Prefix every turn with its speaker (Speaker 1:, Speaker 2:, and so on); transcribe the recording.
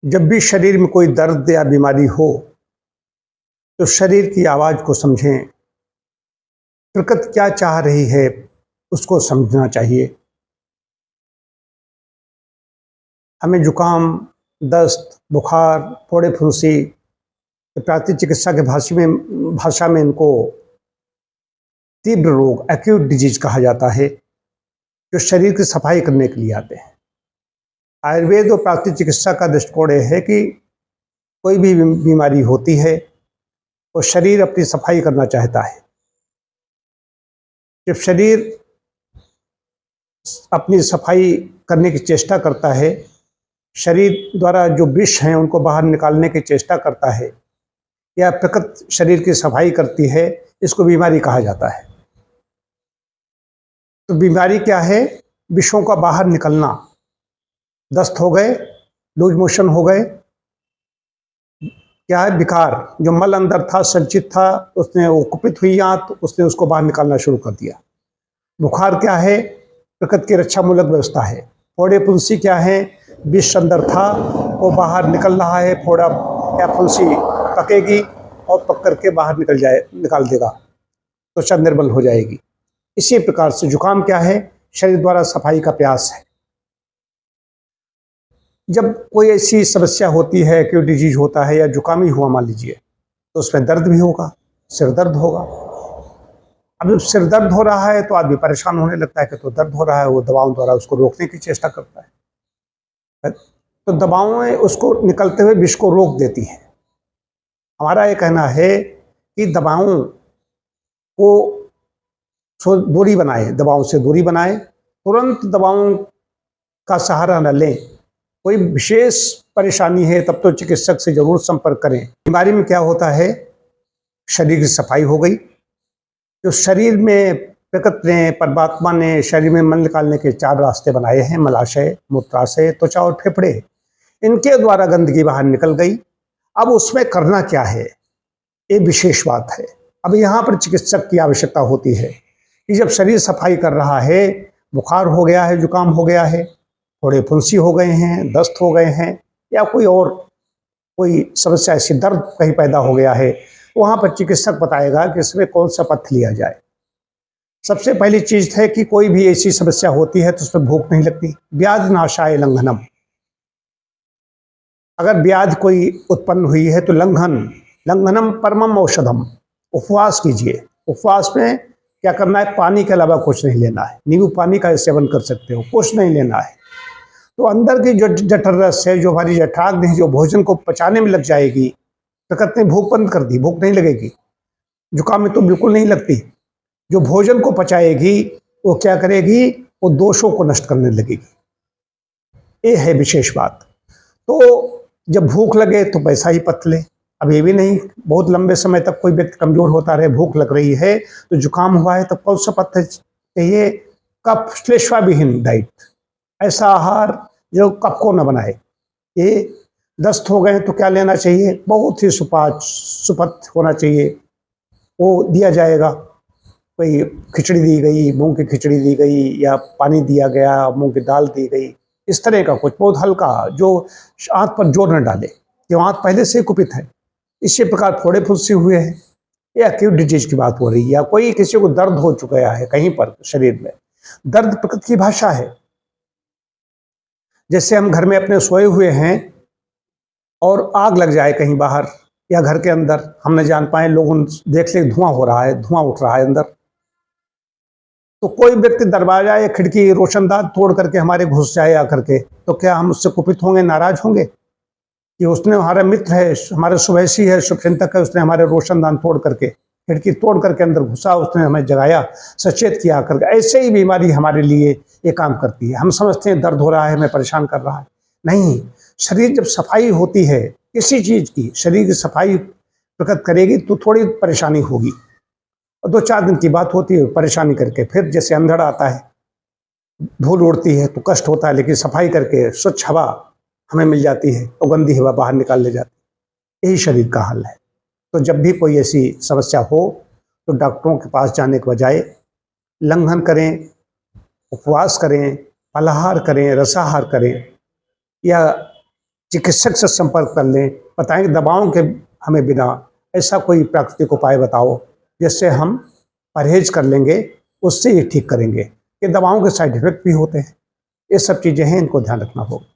Speaker 1: जब भी शरीर में कोई दर्द या बीमारी हो तो शरीर की आवाज़ को समझें। प्रकृति क्या चाह रही है उसको समझना चाहिए। हमें जुकाम, दस्त, बुखार, फोड़े फुंसी, प्राकृतिक चिकित्सा के भाषा में इनको तीव्र रोग, एक्यूट डिजीज कहा जाता है, जो शरीर की सफाई करने के लिए आते हैं। आयुर्वेद और प्राकृतिक चिकित्सा का दृष्टिकोण यह है कि कोई भी बीमारी होती है तो शरीर अपनी सफाई करना चाहता है। जब शरीर अपनी सफाई करने की चेष्टा करता है, शरीर द्वारा जो विष हैं उनको बाहर निकालने की चेष्टा करता है, या प्रकृति शरीर की सफाई करती है, इसको बीमारी कहा जाता है। तो बीमारी क्या है? विषों का बाहर निकलना। दस्त हो गए, लूज मोशन हो गए, क्या है? विकार। जो मल अंदर था, संचित था, उसने वो कुपित हुई आंत, उसने उसको बाहर निकालना शुरू कर दिया। बुखार क्या है? प्रकृति की रक्षा मूलक व्यवस्था है। फोड़े फुंसी क्या है? विष अंदर था, वो बाहर निकल रहा है। फोड़ा या फुंसी पकेगी और पक करके बाहर निकाल देगा, त्वचा निर्बल हो जाएगी। इसी प्रकार से जुकाम क्या है? शरीर द्वारा सफाई का प्रयास है। जब कोई ऐसी समस्या होती है, एक्यूट डिजीज होता है या जुकाम ही हुआ मान लीजिए, तो उसमें दर्द भी होगा, सिर दर्द होगा। अब जब सिर दर्द हो रहा है तो आदमी परेशान होने लगता है कि तो दर्द हो रहा है, वो दवाओं द्वारा उसको रोकने की चेष्टा करता है। तो दवाओं उसको निकलते हुए विष को रोक देती हैं। हमारा ये कहना है कि दवाओं को दूरी बनाए, दवाओं से दूरी बनाए, तुरंत दवाओं का सहारा न लें। कोई विशेष परेशानी है तब तो चिकित्सक से जरूर संपर्क करें। बीमारी में क्या होता है? शरीर की सफाई हो गई। जो शरीर में प्रकृति ने, परमात्मा ने शरीर में मल निकालने के 4 रास्ते बनाए हैं, मलाशय, मूत्राशय, त्वचा और फेफड़े, इनके द्वारा गंदगी बाहर निकल गई। अब उसमें करना क्या है, ये विशेष बात है। अब यहाँ पर चिकित्सक की आवश्यकता होती है कि जब शरीर सफाई कर रहा है, बुखार हो गया है, जुकाम हो गया है, थोड़े फुंसी हो गए हैं, दस्त हो गए हैं, या कोई समस्या ऐसी, दर्द कहीं पैदा हो गया है, वहाँ पर चिकित्सक बताएगा कि इसमें कौन सा पथ्य लिया जाए। सबसे पहली चीज़ है कि कोई भी ऐसी समस्या होती है तो उसमें भूख नहीं लगती। व्याधि नाशाय लंघनम। अगर व्याधि कोई उत्पन्न हुई है तो लंघनम परमम औषधम। उपवास कीजिए। उपवास में क्या करना है? पानी के अलावा कुछ नहीं लेना है। नींबू पानी का सेवन कर सकते हो, कुछ नहीं लेना है। तो अंदर की जो जठर रस है, जो हमारी जठराग्नि है, जो भोजन को पचाने में लग जाएगी, प्रकृति ने भूख बंद कर दी, भूख नहीं लगेगी। जुकाम में तो बिल्कुल नहीं लगती। जो भोजन को पचाएगी वो क्या करेगी? वो दोषों को नष्ट करने लगेगी। ये है विशेष बात। तो जब भूख लगे तो वैसा ही पथ ले। अब ये भी नहीं बहुत लंबे समय तक कोई व्यक्ति कमजोर होता रहे, भूख लग रही है तो जुकाम हुआ है, तो कौन सा पथ्य चाहिए? कफ श्लेष्माविहीन डाइट, ऐसा आहार जो कफ को न बनाए। ये दस्त हो गए तो क्या लेना चाहिए? बहुत ही सुपथ होना चाहिए, वो दिया जाएगा। कोई खिचड़ी दी गई, मूंग की खिचड़ी दी गई, या पानी दिया गया, मूंग की दाल दी गई, इस तरह का कुछ बहुत हल्का, जो आंत पर जोर न डाले, जो आंत पहले से कुपित है। इसी प्रकार फोड़े फुंसी हुए हैं, या एक्यूट डिजीज की बात हो रही है, या कोई किसी को दर्द हो चुका है कहीं पर शरीर में। दर्द प्रकृति की भाषा है। जैसे हम घर में अपने सोए हुए हैं और आग लग जाए कहीं बाहर या घर के अंदर, हम न जान पाए, लोग देख ले धुआं हो रहा है, धुआं उठ रहा है अंदर, तो कोई व्यक्ति दरवाजा या खिड़की, रोशनदान तोड़ करके हमारे घुस जाए आकर के, तो क्या हम उससे कुपित होंगे, नाराज होंगे कि उसने, हमारा मित्र है, हमारे शुभैषी है, शुभचिंतक है, उसने हमारे रोशनदान तोड़ करके, खिड़की तोड़ करके अंदर घुसा, उसने हमें जगाया, सचेत किया करके। ऐसे ही बीमारी हमारे लिए ये काम करती है। हम समझते हैं दर्द हो रहा है, हमें परेशान कर रहा है। नहीं, शरीर जब सफाई होती है किसी चीज़ की, शरीर की सफाई प्रकट करेगी तो थोड़ी परेशानी होगी, और 2-4 दिन की बात होती है, परेशानी करके फिर जैसे अंधड़ आता है, धूल उड़ती है तो कष्ट होता है, लेकिन सफाई करके स्वच्छ हवा हमें मिल जाती है तो गंदी हवा बाहर निकाल ले जाती है। यही शरीर का हाल है। तो जब भी कोई ऐसी समस्या हो तो डॉक्टरों के पास जाने के बजाय लंघन करें, उपवास करें, फलाहार करें, रसाहार करें, या चिकित्सक से संपर्क कर लें, बताएं कि दवाओं के हमें बिना ऐसा कोई प्राकृतिक उपाय बताओ जिससे हम परहेज कर लेंगे, उससे ये ठीक करेंगे। ये दवाओं के साइड इफेक्ट भी होते हैं। ये सब चीज़ें हैं, इनको ध्यान रखना होगा।